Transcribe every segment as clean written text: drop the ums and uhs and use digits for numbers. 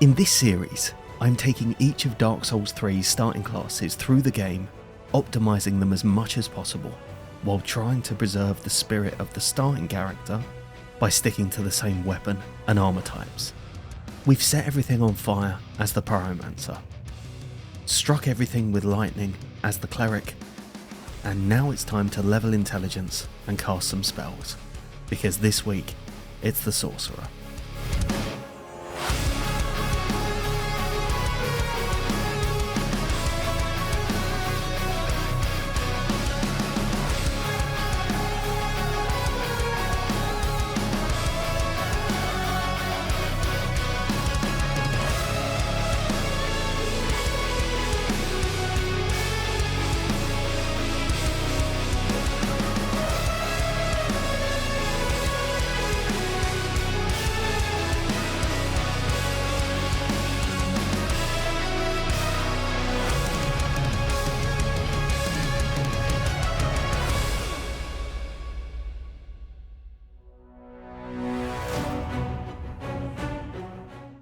In this series, I'm taking each of Dark Souls 3's starting classes through the game, optimising them as much as possible, while trying to preserve the spirit of the starting character by sticking to the same weapon and armour types. We've set everything on fire as the Pyromancer, struck everything with lightning as the Cleric, and now it's time to level intelligence and cast some spells, because this week it's the Sorcerer.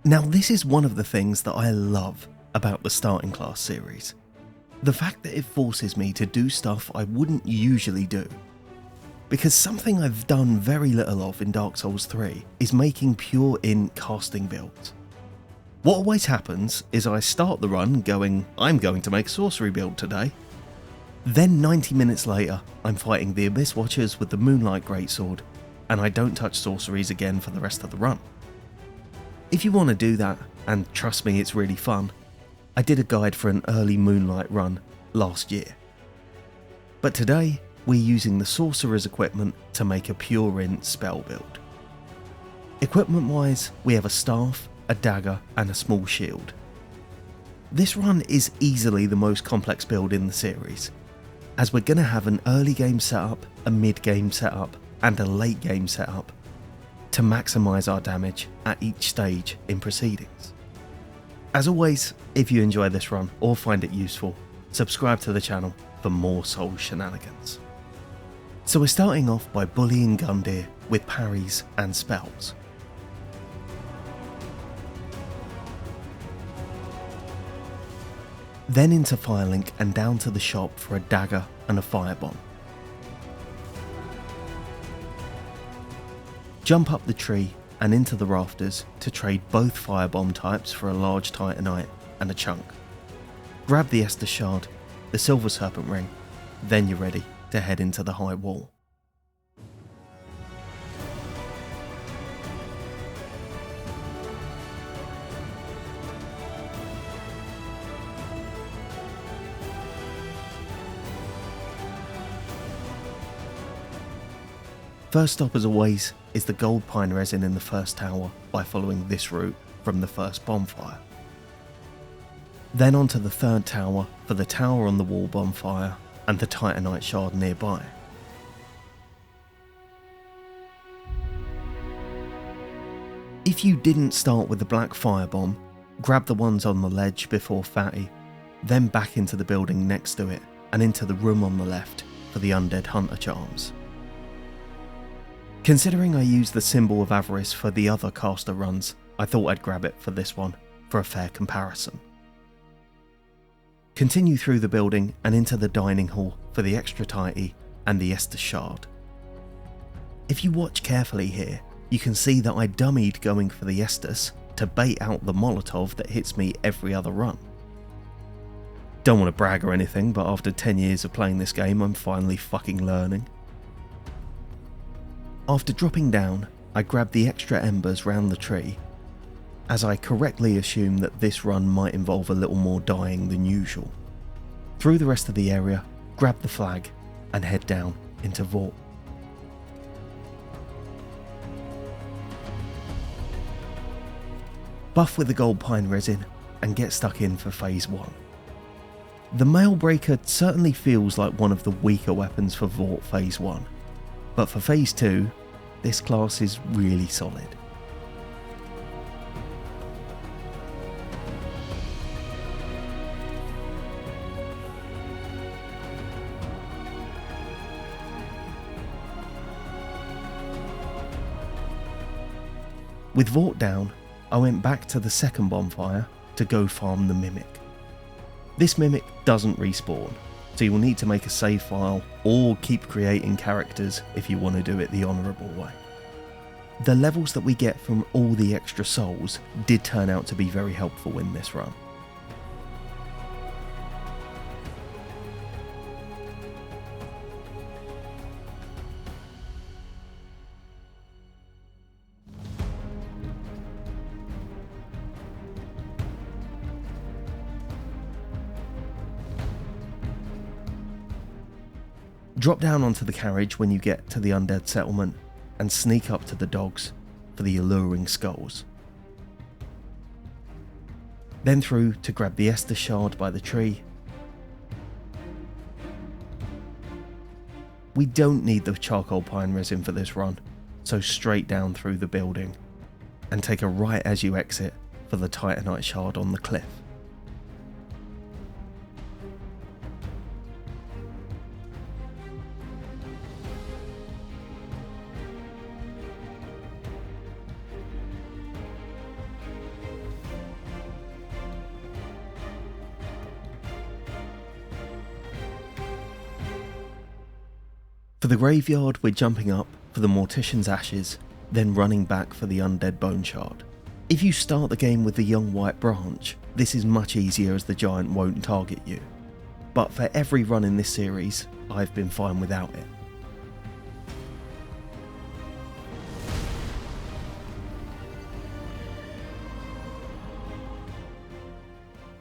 Now, this is one of the things that I love about the starting class series. The fact that it forces me to do stuff I wouldn't usually do. Because something I've done very little of in Dark Souls 3 is making pure int casting builds. What always happens is I start the run going, I'm going to make a sorcery build today. Then 90 minutes later, I'm fighting the Abyss Watchers with the Moonlight Greatsword, and I don't touch sorceries again for the rest of the run. If you want to do that, and trust me, it's really fun, I did a guide for an early Moonlight run last year. But today, we're using the Sorcerer's equipment to make a pure int spell build. Equipment wise, we have a staff, a dagger, and a small shield. This run is easily the most complex build in the series, as we're going to have an early game setup, a mid game setup, and a late game setup, to maximise our damage at each stage in proceedings. As always, if you enjoy this run or find it useful, subscribe to the channel for more Souls shenanigans. So we're starting off by bullying Gundyr with parries and spells. Then into Firelink and down to the shop for a dagger and a firebomb. Jump up the tree and into the rafters to trade both firebomb types for a large titanite and a chunk. Grab the Estus Shard, the Silver Serpent Ring, then you're ready to head into the High Wall. First stop, as always, is the gold pine resin in the first tower by following this route from the first bonfire. Then onto the third tower for the tower on the wall bonfire and the titanite shard nearby. If you didn't start with the black firebomb, grab the ones on the ledge before Fatty, then back into the building next to it and into the room on the left for the undead hunter charms. Considering I used the Symbol of Avarice for the other caster runs, I thought I'd grab it for this one for a fair comparison. Continue through the building and into the dining hall for the extra tighty and the Estus Shard. If you watch carefully here, you can see that I dummied going for the Estus to bait out the Molotov that hits me every other run. Don't want to brag or anything, but after 10 years of playing this game, I'm finally fucking learning. After dropping down, I grabbed the extra embers round the tree, as I correctly assumed that this run might involve a little more dying than usual. Through the rest of the area, grab the flag and head down into Vault. Buff with the gold pine resin and get stuck in for phase 1. The Mailbreaker certainly feels like one of the weaker weapons for Vault phase 1, but for phase 2, this class is really solid. With Vault down, I went back to the second bonfire to go farm the Mimic. This Mimic doesn't respawn, so you will need to make a save file or keep creating characters if you want to do it the honourable way. The levels that we get from all the extra souls did turn out to be very helpful in this run. Drop down onto the carriage when you get to the undead settlement and sneak up to the dogs for the alluring skulls. Then through to grab the Estus shard by the tree. We don't need the charcoal pine resin for this run, so straight down through the building and take a right as you exit for the titanite shard on the cliff. For the graveyard, we're jumping up for the Mortician's Ashes, then running back for the Undead Bone Shard. If you start the game with the Young White Branch, this is much easier as the giant won't target you. But for every run in this series, I've been fine without it.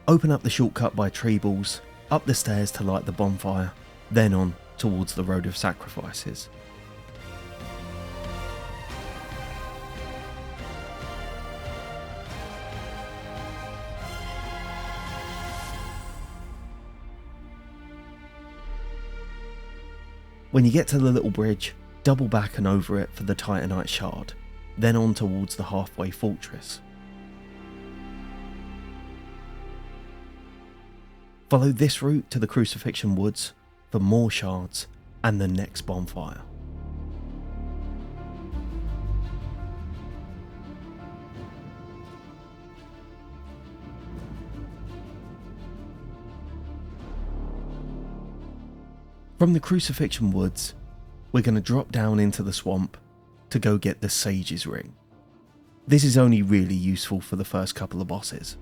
Open up the shortcut by tree balls, up the stairs to light the bonfire, then on towards the Road of Sacrifices. When you get to the little bridge, double back and over it for the Titanite Shard, then on towards the halfway fortress. Follow this route to the Crucifixion Woods for more shards and the next bonfire. From the Crucifixion Woods, we're going to drop down into the swamp to go get the Sage's Ring. This is only really useful for the first couple of bosses.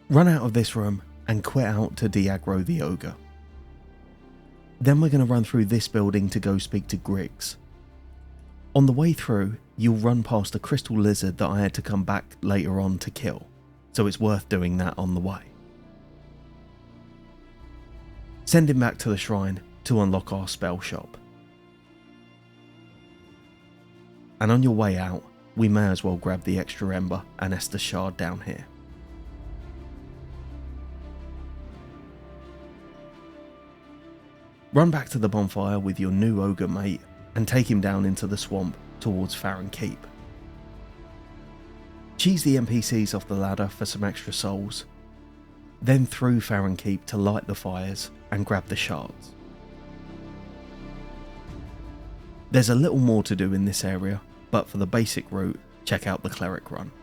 Run out of this room and quit out to de-aggro the ogre. Then we're going to run through this building to go speak to Griggs. On the way through, you'll run past a crystal lizard that I had to come back later on to kill, so it's worth doing that on the way. Send him back to the shrine to unlock our spell shop. And on your way out, we may as well grab the extra ember and Estus shard down here. Run back to the bonfire with your new ogre mate and take him down into the swamp towards Farron Keep. Cheese the NPCs off the ladder for some extra souls, then through Farron Keep to light the fires and grab the shards. There's a little more to do in this area, but for the basic route, check out the Cleric run.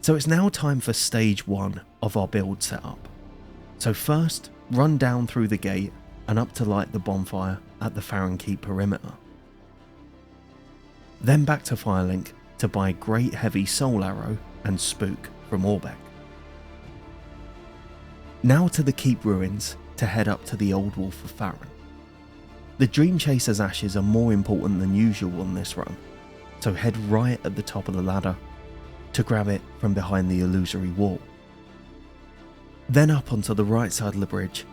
So it's now time for stage 1 of our build setup. So first, run down through the gate and up to light the bonfire at the Farron Keep perimeter. Then back to Firelink to buy Great Heavy Soul Arrow and Spook from Orbeck. Now to the Keep Ruins to head up to the Old Wolf of Farron. The Dream Chaser's ashes are more important than usual on this run, so head right at the top of the ladder to grab it from behind the illusory wall. Then up onto the right side of the bridge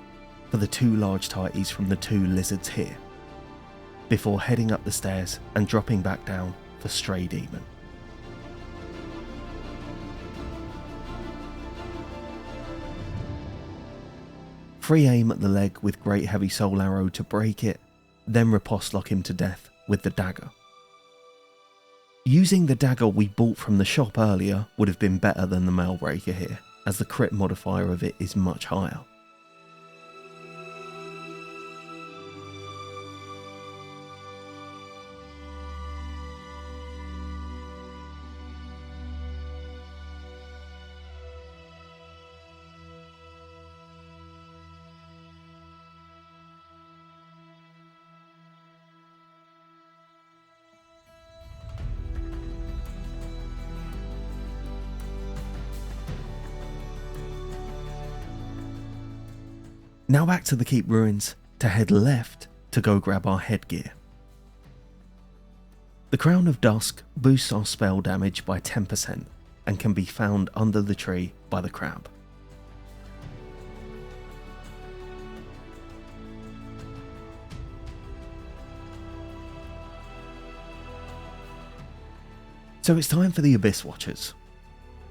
for the 2 large tighties from the 2 lizards here, before heading up the stairs and dropping back down for Stray Demon. Free aim at the leg with Great Heavy Soul Arrow to break it, then riposte lock him to death with the dagger. Using the dagger we bought from the shop earlier would have been better than the Mailbreaker here, as the crit modifier of it is much higher. Now back to the Keep Ruins to head left to go grab our headgear. The Crown of Dusk boosts our spell damage by 10% and can be found under the tree by the crab. So it's time for the Abyss Watchers.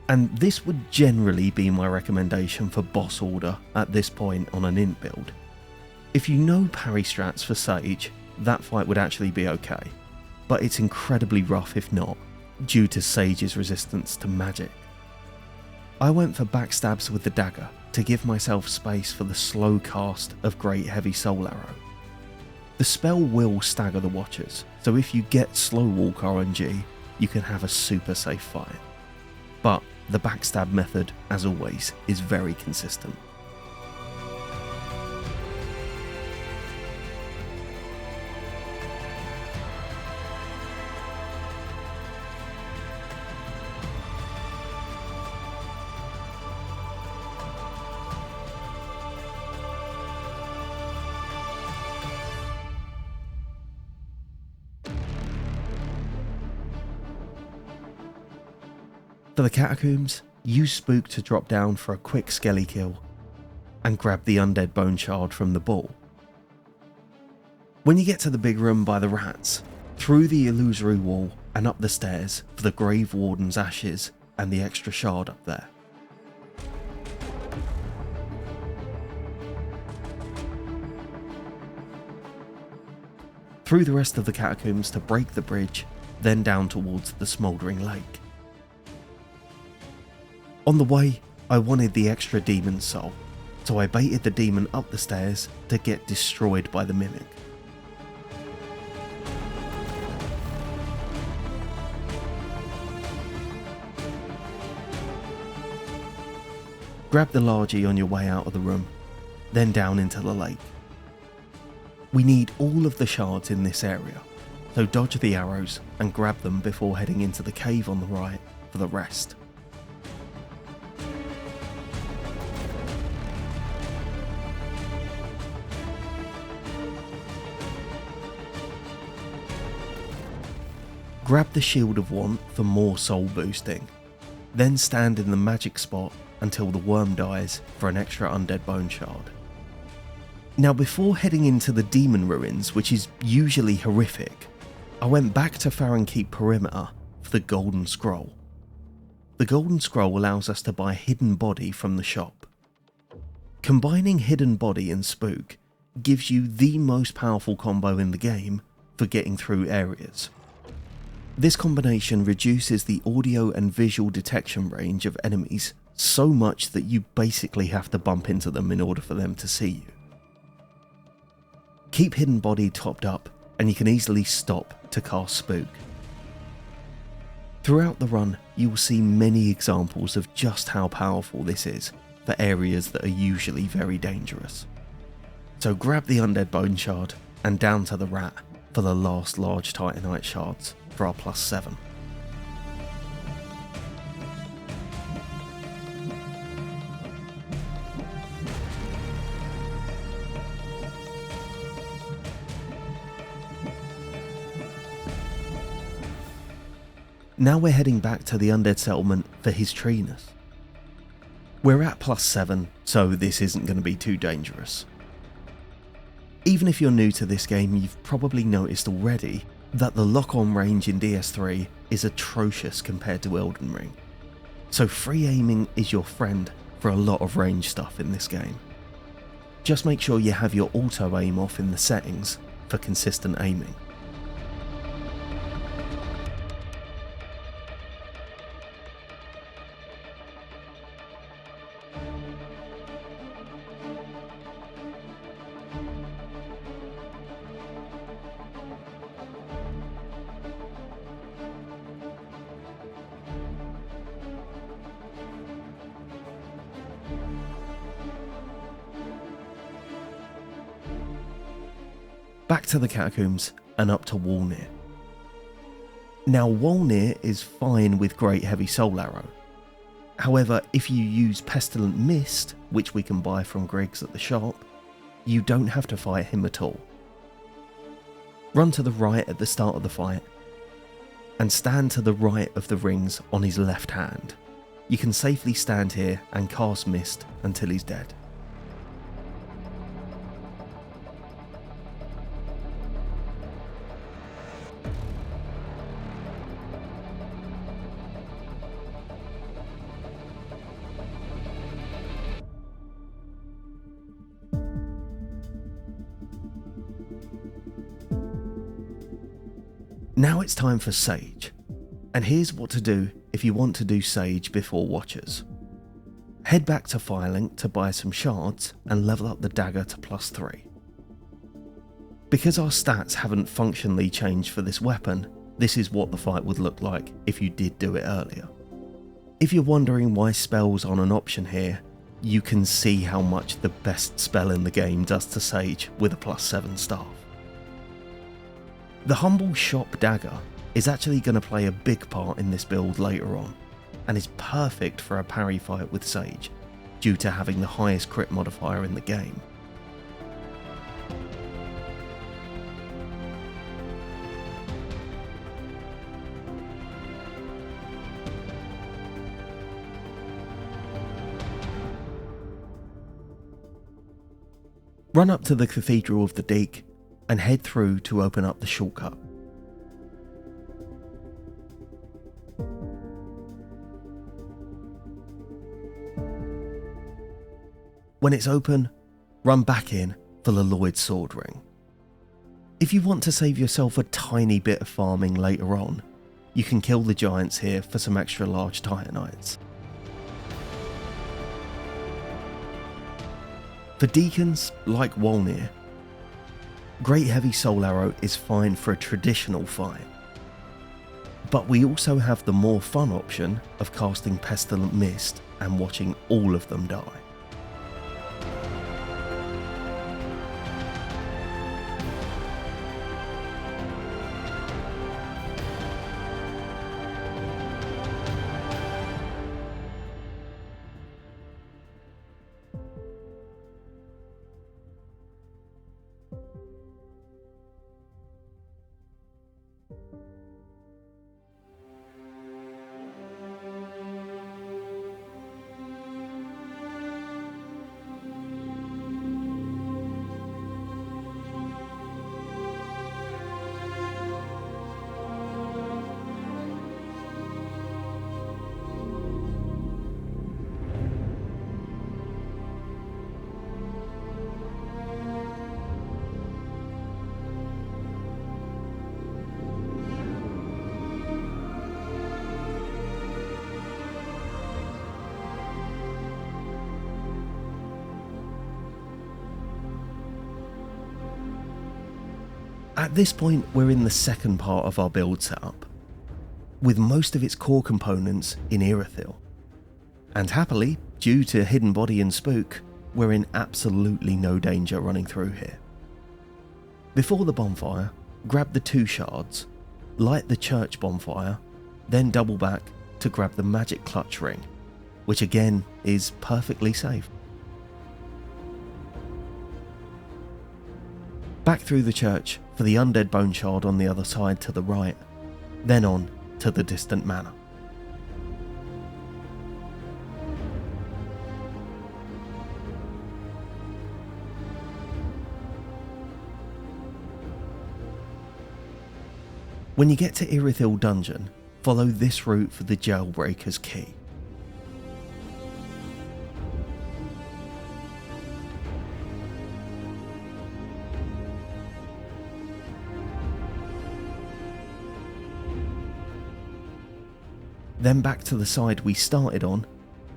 And this would generally be my recommendation for boss order at this point on an int build. If you know parry strats for Sage, that fight would actually be okay, but it's incredibly rough if not, due to Sage's resistance to magic. I went for backstabs with the dagger to give myself space for the slow cast of Great Heavy Soul Arrow. The spell will stagger the Watchers, so if you get slow walk RNG, you can have a super safe fight. But the backstab method, as always, is very consistent. For the Catacombs, use Spook to drop down for a quick skelly kill and grab the undead bone shard from the ball. When you get to the big room by the rats, through the illusory wall and up the stairs for the Grave Warden's ashes and the extra shard up there. Through the rest of the Catacombs to break the bridge, then down towards the smouldering lake. On the way, I wanted the extra demon soul, so I baited the demon up the stairs to get destroyed by the mimic. Grab the Largy on your way out of the room, then down into the lake. We need all of the shards in this area, so dodge the arrows and grab them before heading into the cave on the right for the rest. Grab the Shield of Want for more soul boosting, then stand in the magic spot until the worm dies for an extra undead bone shard. Now before heading into the demon ruins, which is usually horrific, I went back to Farron Keep perimeter for the golden scroll. The golden scroll allows us to buy hidden body from the shop. Combining hidden body and spook gives you the most powerful combo in the game for getting through areas. This combination reduces the audio and visual detection range of enemies so much that you basically have to bump into them in order for them to see you. Keep hidden body topped up and you can easily stop to cast spook. Throughout the run, you will see many examples of just how powerful this is for areas that are usually very dangerous. So grab the undead bone shard and down to the rat for the last large titanite shards for our +7. Now we're heading back to the undead settlement for his treeness. We're at +7, so this isn't going to be too dangerous. Even if you're new to this game, you've probably noticed already that the lock-on range in DS3 is atrocious compared to Elden Ring. So free aiming is your friend for a lot of range stuff in this game. Just make sure you have your auto aim off in the settings for consistent aiming. back to the catacombs and up to Wolnir. Now Wolnir is fine with Great Heavy Soul Arrow. However, if you use Pestilent Mist, which we can buy from Griggs at the shop, you don't have to fight him at all. Run to the right at the start of the fight, and stand to the right of the rings on his left hand. You can safely stand here and cast Mist until he's dead. Now it's time for Sage, and here's what to do if you want to do Sage before Watchers. Head back to Firelink to buy some shards and level up the dagger to +3. Because our stats haven't functionally changed for this weapon, this is what the fight would look like if you did do it earlier. If you're wondering why spells aren't an option here, you can see how much the best spell in the game does to Sage with a +7 staff. The Humble Shop Dagger is actually going to play a big part in this build later on, and is perfect for a parry fight with Sage, due to having the highest crit modifier in the game. Run up to the Cathedral of the Deek and head through to open up the shortcut. When it's open, run back in for the Lloyd Sword Ring. If you want to save yourself a tiny bit of farming later on, you can kill the giants here for some extra large Titanites. For deacons, like Wolnir, Great Heavy Soul Arrow is fine for a traditional fight, but we also have the more fun option of casting Pestilent Mist and watching all of them die. At this point, we're in the second part of our build setup, with most of its core components in Irithyll. And happily, due to Hidden Body and Spook, we're in absolutely no danger running through here. Before the bonfire, grab the 2 shards, light the church bonfire, then double back to grab the magic clutch ring, which again is perfectly safe. Back through the church for the undead bone shard on the other side to the right, then on to the distant manor. When you get to Irithyll Dungeon, follow this route for the Jailbreaker's Key. Then back to the side we started on,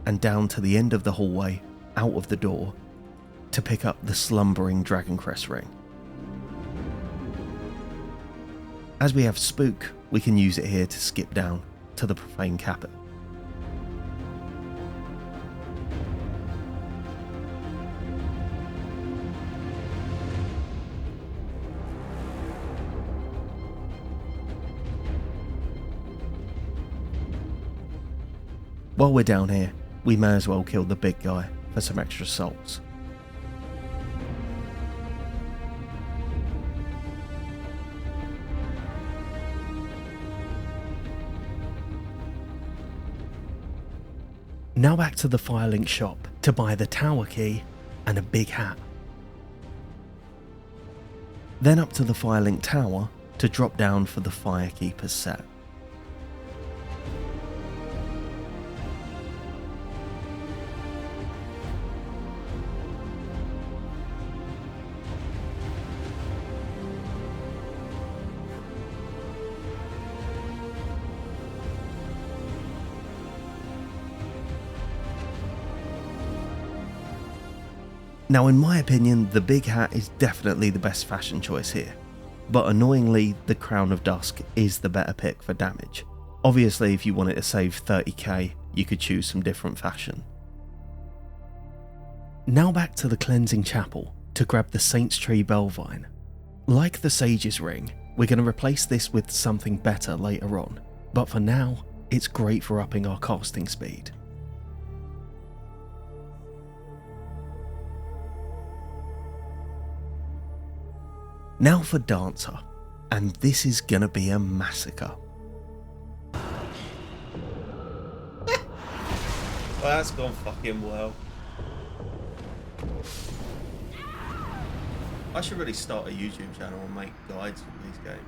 and down to the end of the hallway, out of the door, to pick up the slumbering Dragoncrest ring. As we have Spook, we can use it here to skip down to the Profane Capital. While we're down here, we may as well kill the big guy for some extra souls. Now back to the Firelink shop to buy the tower key and a big hat. Then up to the Firelink tower to drop down for the Firekeeper's set. Now in my opinion, the big hat is definitely the best fashion choice here, but annoyingly the Crown of Dusk is the better pick for damage. Obviously if you wanted to save 30k, you could choose some different fashion. Now back to the Cleansing Chapel to grab the Saint's Tree Bellvine. Like the Sage's Ring, we're going to replace this with something better later on, but for now, it's great for upping our casting speed. Now for Dancer, and this is gonna be a massacre. Well, that's gone fucking well. I should really start a YouTube channel and make guides for these games.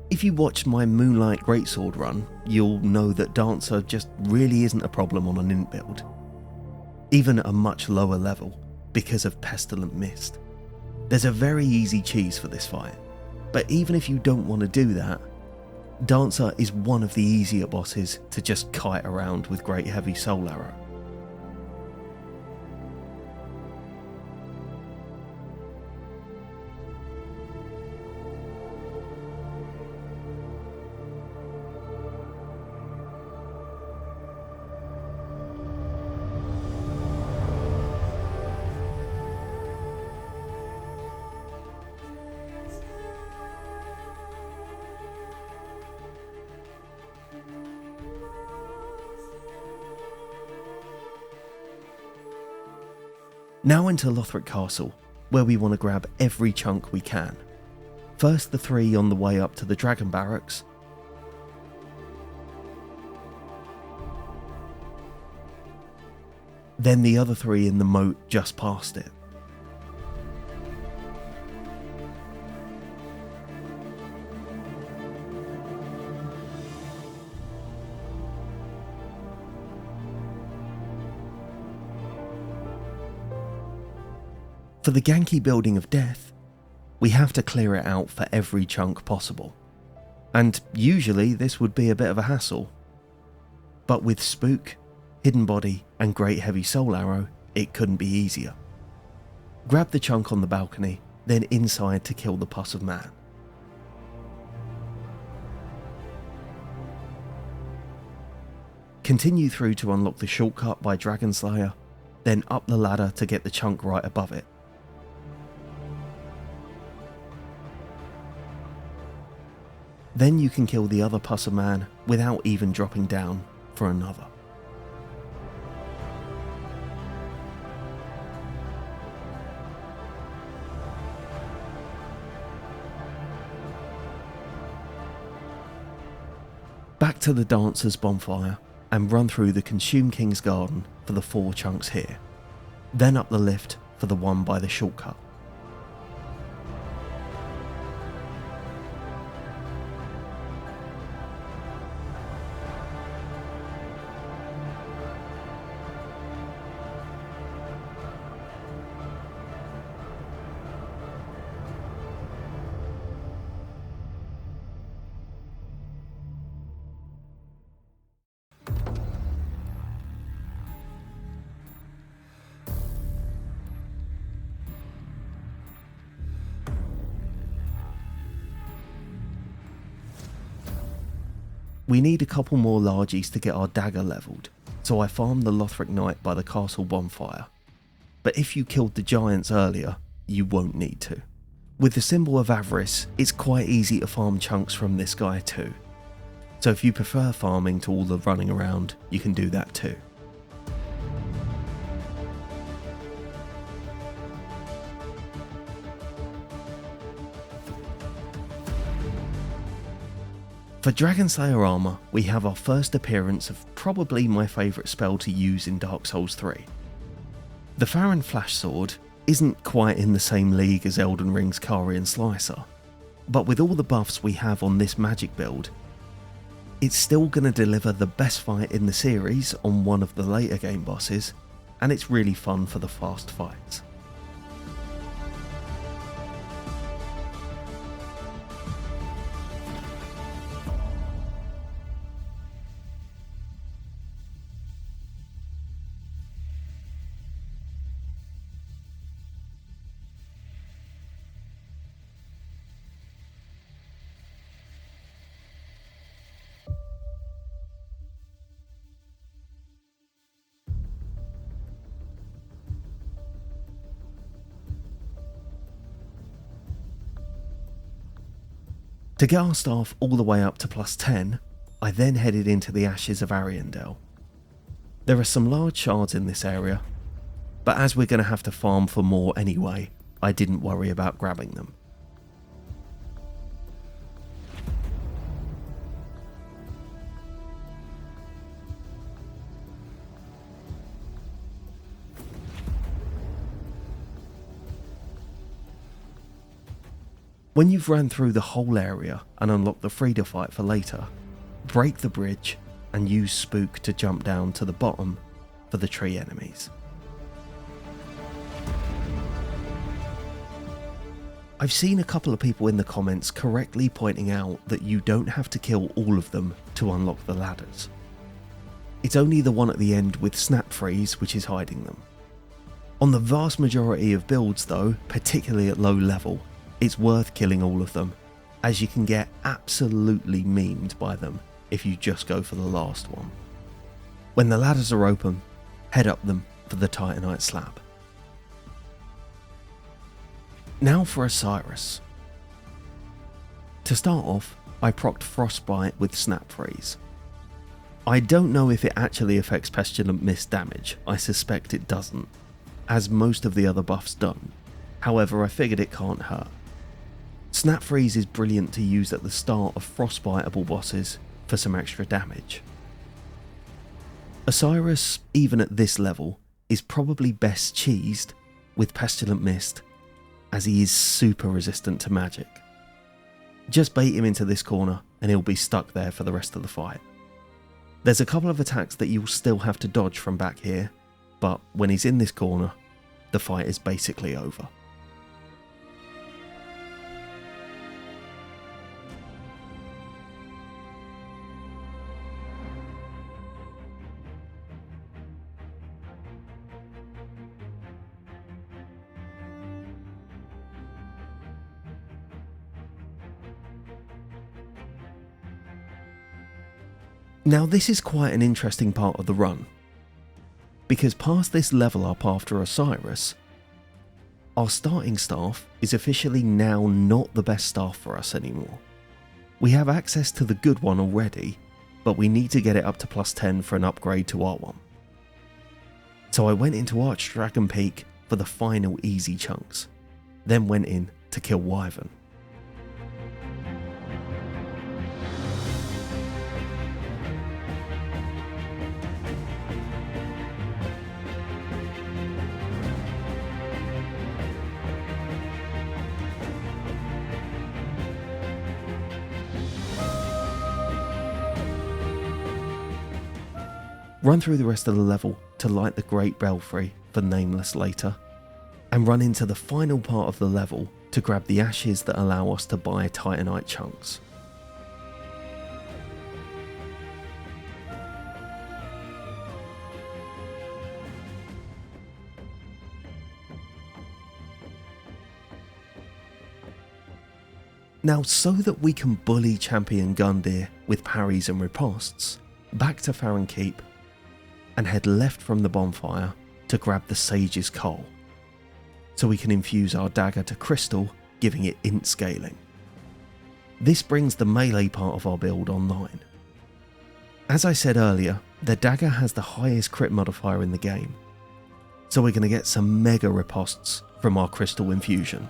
If you watched my Moonlight Greatsword run, you'll know that Dancer just really isn't a problem on an int build, even at a much lower level because of Pestilent Mist. There's a very easy cheese for this fight, but even if you don't want to do that, Dancer is one of the easier bosses to just kite around with Great Heavy Soul Arrow. Now into Lothric Castle, where we want to grab every chunk we can. First the 3 on the way up to the Dragon Barracks, then the other 3 in the moat just past it. For the Ganky Building of Death, we have to clear it out for every chunk possible, and usually this would be a bit of a hassle, but with Spook, Hidden Body and Great Heavy Soul Arrow, it couldn't be easier. Grab the chunk on the balcony, then inside to kill the Pus of Man. Continue through to unlock the shortcut by Dragon Slayer, then up the ladder to get the chunk right above it. Then you can kill the other Pus of Man without even dropping down for another. Back to the Dancer's bonfire and run through the Consume King's Garden for the 4 chunks here, then up the lift for the one by the shortcut. We need a couple more largies to get our dagger leveled, so I farmed the Lothric Knight by the castle bonfire. But if you killed the giants earlier, you won't need to. With the Symbol of Avarice, it's quite easy to farm chunks from this guy too. So if you prefer farming to all the running around, you can do that too. For Dragon Slayer armor, we have our first appearance of probably my favourite spell to use in Dark Souls 3. The Farron Flash Sword isn't quite in the same league as Elden Ring's Carian Slicer, but with all the buffs we have on this magic build, it's still going to deliver the best fight in the series on one of the later game bosses, and it's really fun for the fast fights. To get our staff all the way up to +10, I then headed into the Ashes of Ariandel. There are some large shards in this area, but as we're going to have to farm for more anyway, I didn't worry about grabbing them. When you've ran through the whole area and unlocked the Frida fight for later, break the bridge and use Spook to jump down to the bottom for the tree enemies. I've seen a couple of people in the comments correctly pointing out that you don't have to kill all of them to unlock the ladders. It's only the one at the end with Snap Freeze which is hiding them. On the vast majority of builds though, particularly at low level, it's worth killing all of them, as you can get absolutely memed by them if you just go for the last one. When the ladders are open, head up them for the Titanite slab. Now for Osiris. To start off, I procced Frostbite with Snap Freeze. I don't know if it actually affects Pestilent Mist damage, I suspect it doesn't, as most of the other buffs don't. However, I figured it can't hurt. Snap Freeze is brilliant to use at the start of frostbiteable bosses for some extra damage. Osiris, even at this level, is probably best cheesed with Pestilent Mist, as he is super resistant to magic. Just bait him into this corner and he'll be stuck there for the rest of the fight. There's a couple of attacks that you'll still have to dodge from back here, but when he's in this corner, the fight is basically over. Now this is quite an interesting part of the run, because past this level up after Osiris, our starting staff is officially now not the best staff for us anymore. We have access to the good one already, but we need to get it up to +10 for an upgrade to our one. So I went into Archdragon Peak for the final easy chunks, then went in to kill Wyvern. Run through the rest of the level to light the Great Belfry for Nameless later, and run into the final part of the level to grab the ashes that allow us to buy Titanite chunks. Now, so that we can bully Champion Gundyr with parries and ripostes, back to Farron Keep and head left from the bonfire to grab the Sage's Coal, so we can infuse our dagger to crystal, giving it int scaling. This brings the melee part of our build online. As I said earlier, the dagger has the highest crit modifier in the game, so we're going to get some mega riposts from our crystal infusion.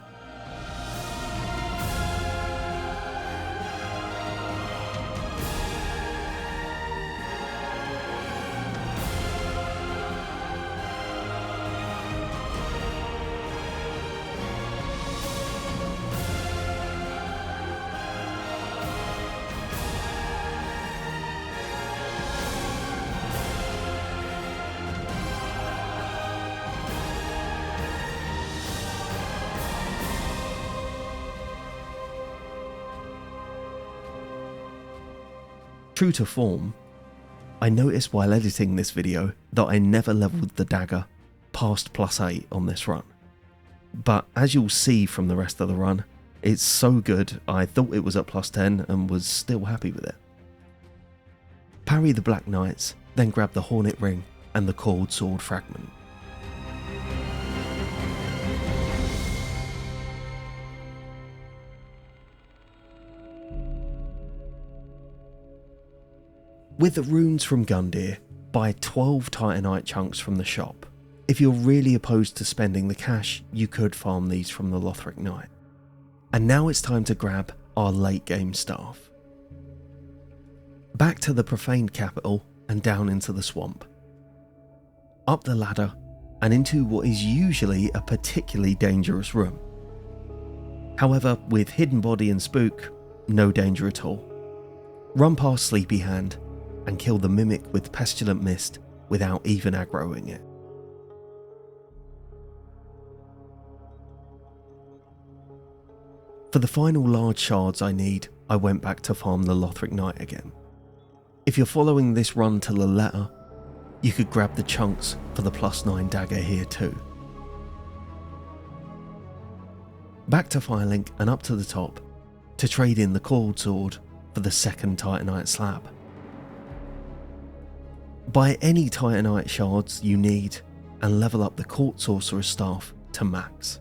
True to form, I noticed while editing this video that I never leveled the dagger past +8 on this run. But as you'll see from the rest of the run, it's so good I thought it was at +10 and was still happy with it. Parry the Black Knights, then grab the Hornet Ring and the Coiled Sword Fragment. With the runes from Gundyr, buy 12 Titanite chunks from the shop. If you're really opposed to spending the cash, you could farm these from the Lothric Knight. And now it's time to grab our late game staff. Back to the profaned capital and down into the swamp. Up the ladder and into what is usually a particularly dangerous room. However, with Hidden Body and Spook, no danger at all. Run past Sleepy Hand and kill the Mimic with Pestilent Mist without even aggroing it. For the final large shards I need, I went back to farm the Lothric Knight again. If you're following this run to the letter, you could grab the chunks for the +9 dagger here too. Back to Firelink and up to the top to trade in the Coiled Sword for the second Titanite slab. Buy any Titanite shards you need and level up the Court Sorcerer's staff to max.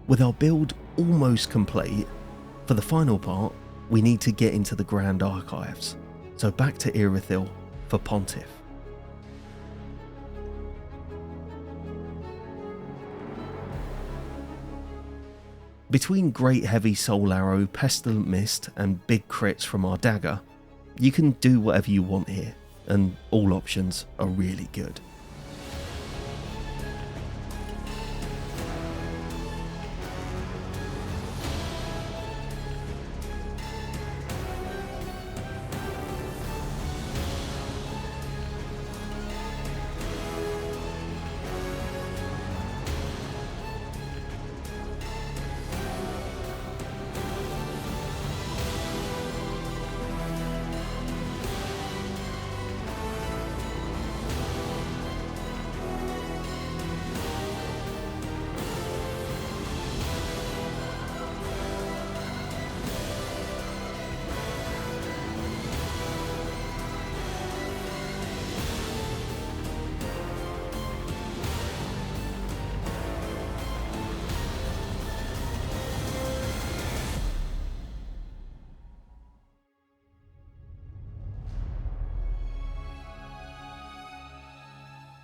With our build almost complete, for the final part we need to get into the Grand Archives, so back to Irithyll for Pontiff. Between Great Heavy Soul Arrow, Pestilent Mist and big crits from our dagger, you can do whatever you want here, and all options are really good.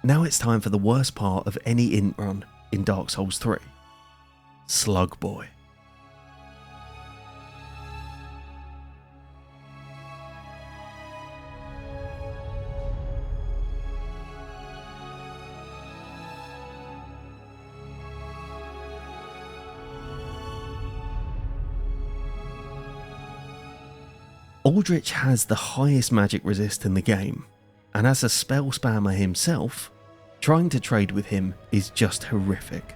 Now it's time for the worst part of any int run in Dark Souls 3. Slug Boy. Aldrich has the highest magic resist in the game, and as a spell spammer himself, trying to trade with him is just horrific.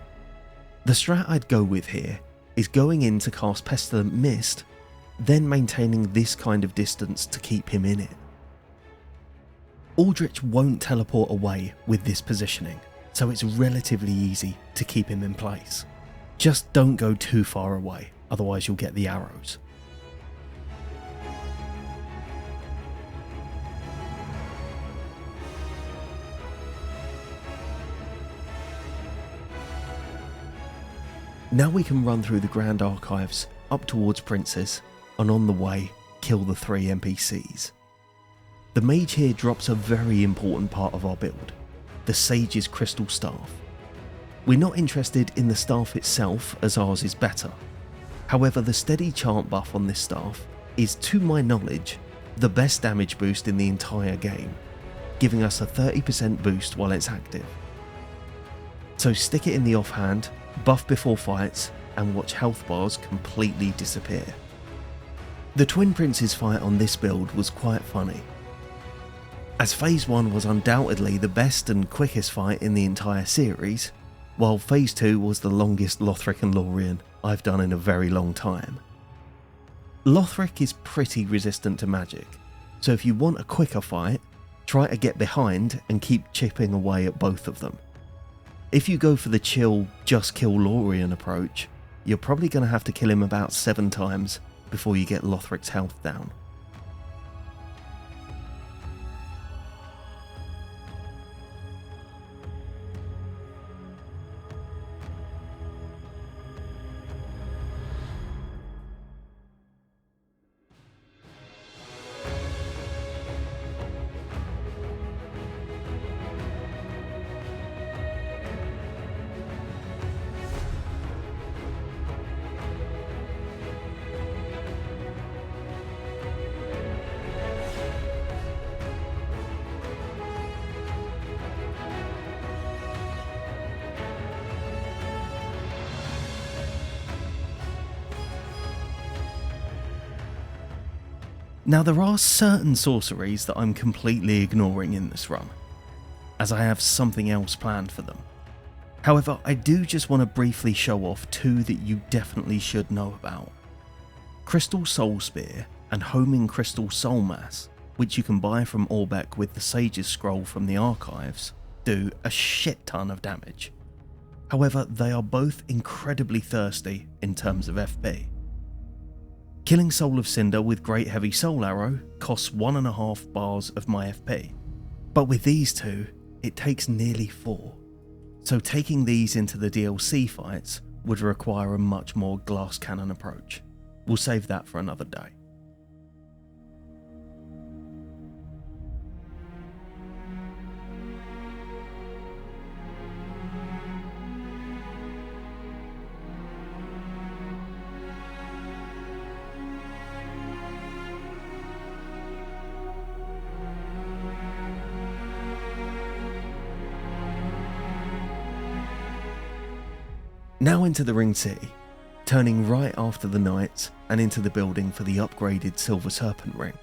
The strat I'd go with here is going in to cast Pestilent Mist, then maintaining this kind of distance to keep him in it. Aldrich won't teleport away with this positioning, so it's relatively easy to keep him in place. Just don't go too far away, otherwise you'll get the arrows. Now we can run through the Grand Archives up towards Prince's, and on the way, kill the 3 NPCs. The mage here drops a very important part of our build, the Sage's Crystal Staff. We're not interested in the staff itself, as ours is better. However, the steady chant buff on this staff is, to my knowledge, the best damage boost in the entire game, giving us a 30% boost while it's active. So stick it in the offhand, buff before fights, and watch health bars completely disappear. The Twin Princes fight on this build was quite funny, as Phase 1 was undoubtedly the best and quickest fight in the entire series, while Phase 2 was the longest Lothric and Lorien I've done in a very long time. Lothric is pretty resistant to magic, so if you want a quicker fight, try to get behind and keep chipping away at both of them. If you go for the chill, just kill Lorien approach, you're probably going to have to kill him about 7 times before you get Lothric's health down. Now there are certain sorceries that I'm completely ignoring in this run, as I have something else planned for them. However, I do just want to briefly show off 2 that you definitely should know about. Crystal Soul Spear and Homing Crystal Soul Mass, which you can buy from Orbeck with the Sage's Scroll from the archives, do a shit ton of damage. However, they are both incredibly thirsty in terms of FP. Killing Soul of Cinder with Great Heavy Soul Arrow costs 1.5 bars of my FP, but with these 2, it takes nearly 4, so taking these into the DLC fights would require a much more glass cannon approach. We'll save that for another day. Now into the Ringed City, turning right after the Knights and into the building for the upgraded Silver Serpent Ring.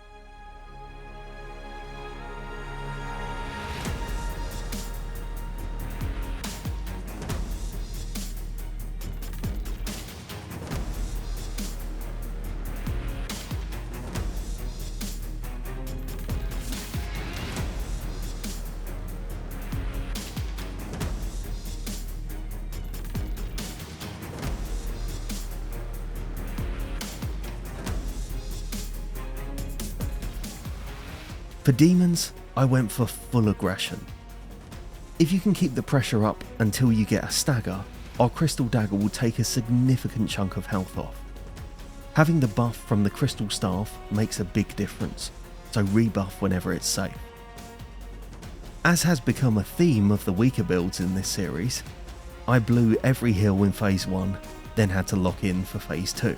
For demons, I went for full aggression. If you can keep the pressure up until you get a stagger, our Crystal Dagger will take a significant chunk of health off. Having the buff from the Crystal Staff makes a big difference, so rebuff whenever it's safe. As has become a theme of the weaker builds in this series, I blew every hill in Phase 1, then had to lock in for Phase 2.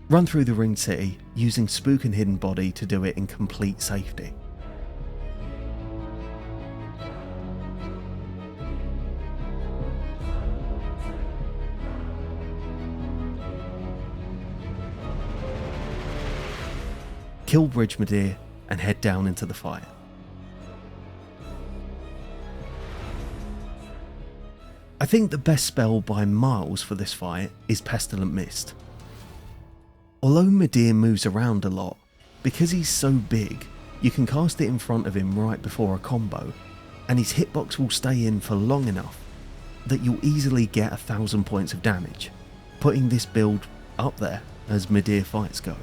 Run through the ringed city, using Spook and Hidden Body to do it in complete safety. Kill Bridge Midir and head down into the fight. I think the best spell by miles for this fight is Pestilent Mist. Although Midir moves around a lot, because he's so big, you can cast it in front of him right before a combo, and his hitbox will stay in for long enough that you'll easily get 1000 points of damage, putting this build up there as Midir fights go.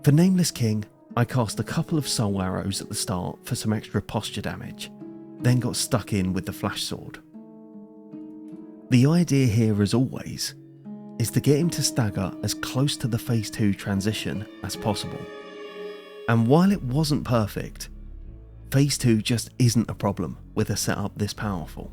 For Nameless King, I cast a couple of soul arrows at the start for some extra posture damage, then got stuck in with the flash sword. The idea here, as always, is to get him to stagger as close to the phase 2 transition as possible. And while it wasn't perfect, phase 2 just isn't a problem with a setup this powerful.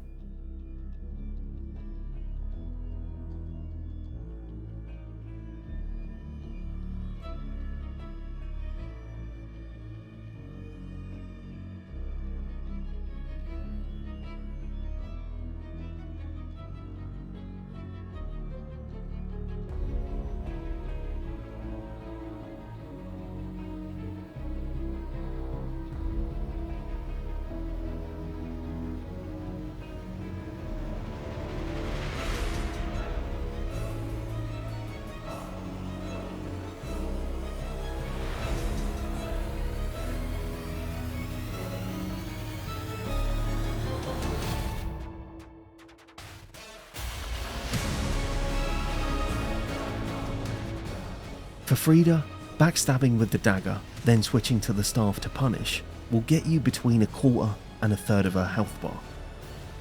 For Frida, backstabbing with the dagger, then switching to the staff to punish, will get you between a quarter and a third of her health bar,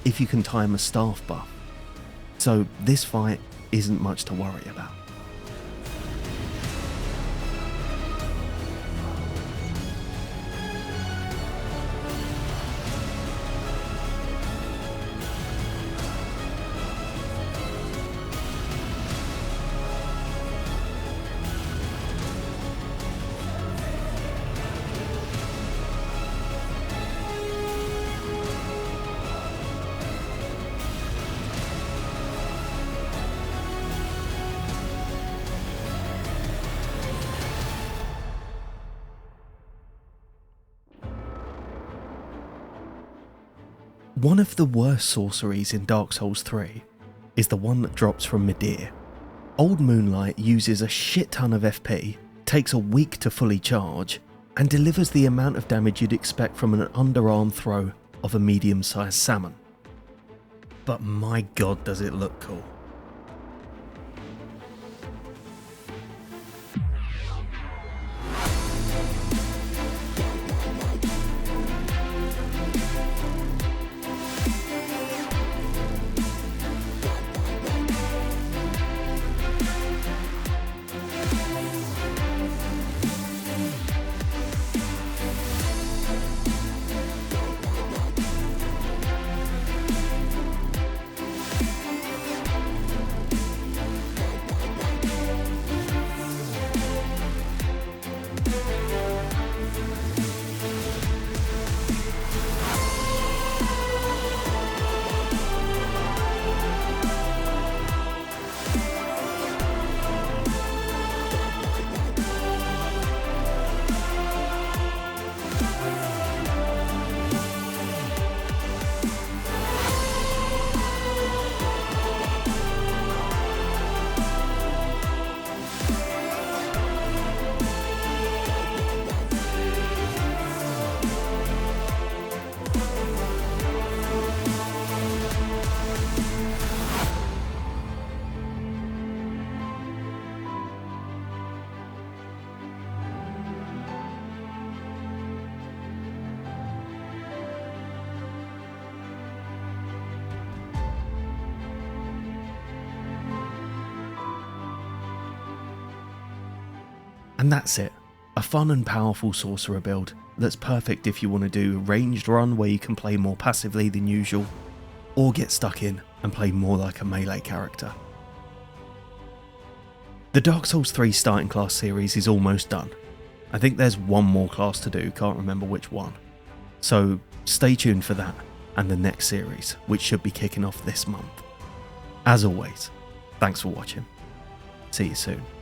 if you can time a staff buff. So this fight isn't much to worry about. One of the worst sorceries in Dark Souls 3 is the one that drops from Midir. Old Moonlight uses a shit ton of FP, takes a week to fully charge, and delivers the amount of damage you'd expect from an underarm throw of a medium-sized salmon. But my god does it look cool. And that's it. A fun and powerful Sorcerer build that's perfect if you want to do a ranged run where you can play more passively than usual, or get stuck in and play more like a melee character. The Dark Souls 3 starting class series is almost done. I think there's one more class to do, can't remember which one. So stay tuned for that and the next series, which should be kicking off this month. As always, thanks for watching. See you soon.